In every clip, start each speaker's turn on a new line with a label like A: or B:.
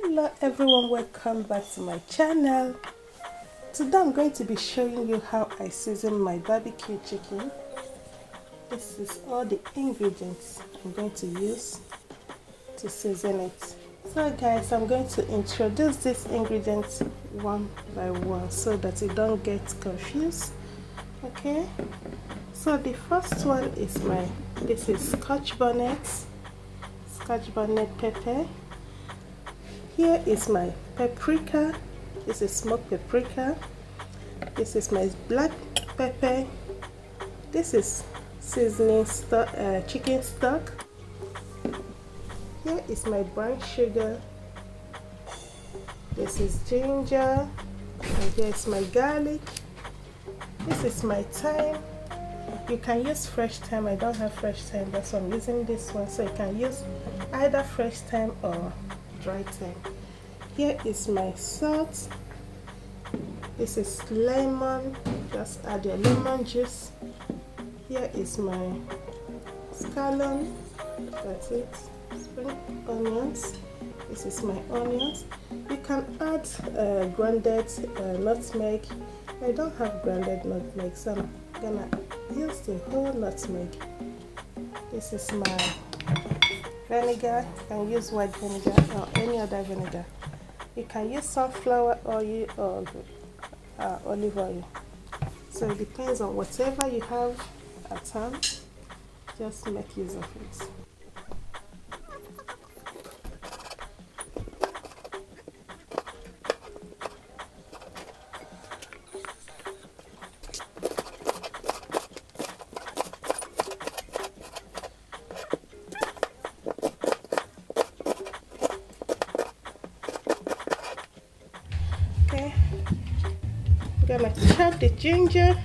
A: Hello everyone, welcome back to my channel. Today I'm going to be showing you how I season my barbecue chicken. This is all the ingredients I'm going to use to season it. So guys, I'm going to introduce these ingredients one by one so that you don't get confused. Okay, so the first one is this is Scotch bonnet pepper. Here is my paprika. This is smoked paprika. This is my black pepper. This is seasoning stock, chicken stock. Here is my brown sugar. This is ginger. And here is my garlic. This is my thyme. You can use fresh thyme. I don't have fresh thyme, that's why I'm using this one. So you can use either fresh thyme or dry thyme. Here is my salt. This is lemon. Just add your lemon juice. Here is my scallion. That's it. Spring onions. This is my onions. You can add grounded nutmeg. I don't have grounded nutmeg, so I'm gonna use the whole nutmeg. This is my vinegar. You can use white vinegar or any other vinegar. You can use sunflower oil or olive oil. So it depends on whatever you have at hand. Just make use of it. Okay, I'm gonna chop the ginger.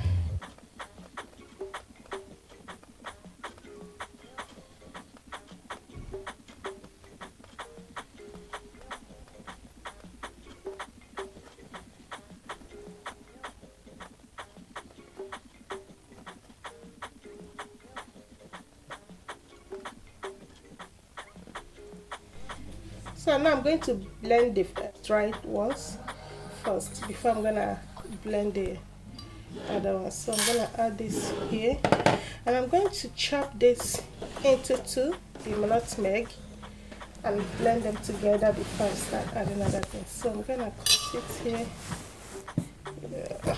A: So now I'm going to blend the dried ones first before I'm gonna blend the other one. So I'm gonna add this here, and I'm going to chop this into two, the nutmeg, and blend them together before I start adding other things. So I'm gonna cut it here. Yeah.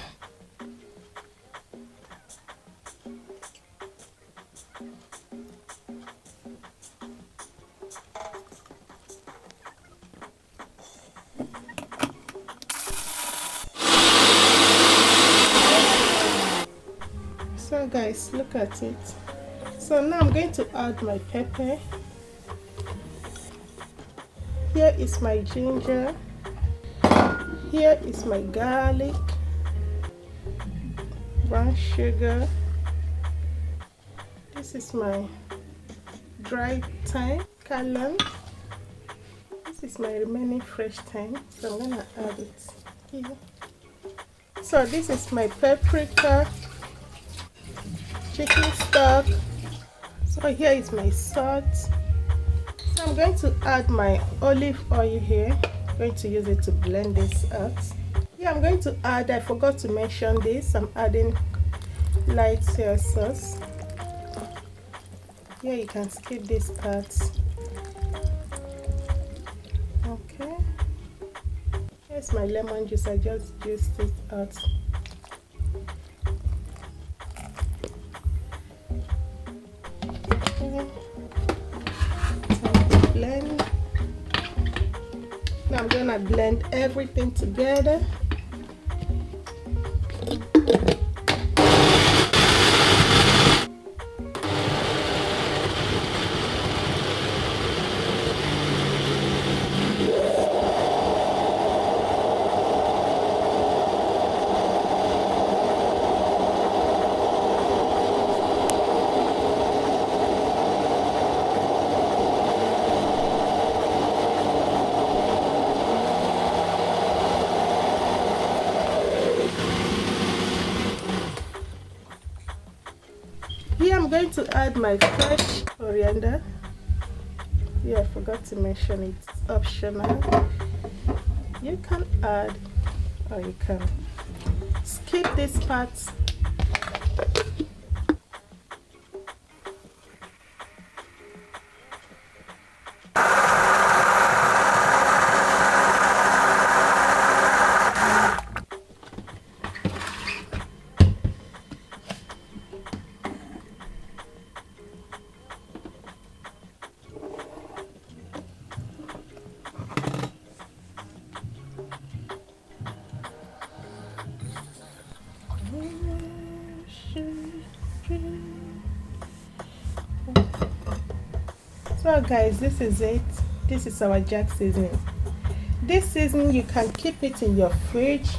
A: So guys, look at it. So now I'm going to add my pepper. Here is my ginger. Here is my garlic, brown sugar. This is my dried thyme, scallion. This is my remaining fresh thyme. So I'm gonna add it here. So this is my paprika, chicken stock. So here is my salt. So I'm going to add my olive oil here. I'm going to use it to blend this out. Yeah, I'm going to add, I forgot to mention this, I'm adding light soy sauce. Yeah, you can skip this part. Okay. Here's my lemon juice, I just juiced it out. Blend. Now I'm gonna blend everything together. Here I'm going to add my fresh coriander. Yeah, I forgot to mention it. It's optional. You can add, or you can skip this part. So guys, this is it. This is our jack seasoning. This seasoning, you can keep it in your fridge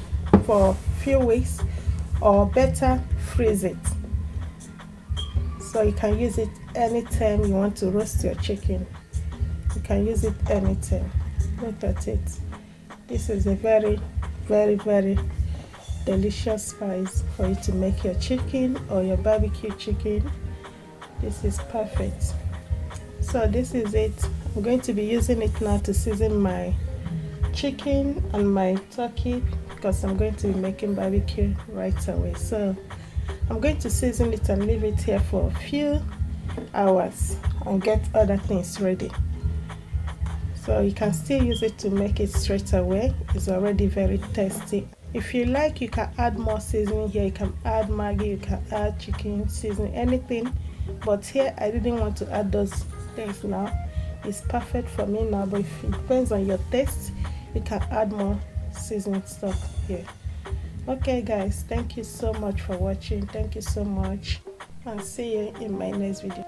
A: for a few weeks, or better, freeze it. So you can use it anytime you want to roast your chicken. You can use it anytime. Look at it. This is a very, very, very delicious spice for you to make your chicken or your barbecue chicken. This is perfect. So this is it. I'm going to be using it now to season my chicken and my turkey, because I'm going to be making barbecue right away. So I'm going to season it and leave it here for a few hours and get other things ready. So you can still use it to make it straight away. It's already very tasty. If you like, you can add more seasoning here. You can add Maggi, you can add chicken seasoning, anything. But here I didn't want to add those things now. It's perfect for me now, but if it depends on your taste, you can add more seasoning stuff here. Okay guys, thank you so much for watching. Thank you so much, and see you in my next video.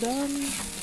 A: Done.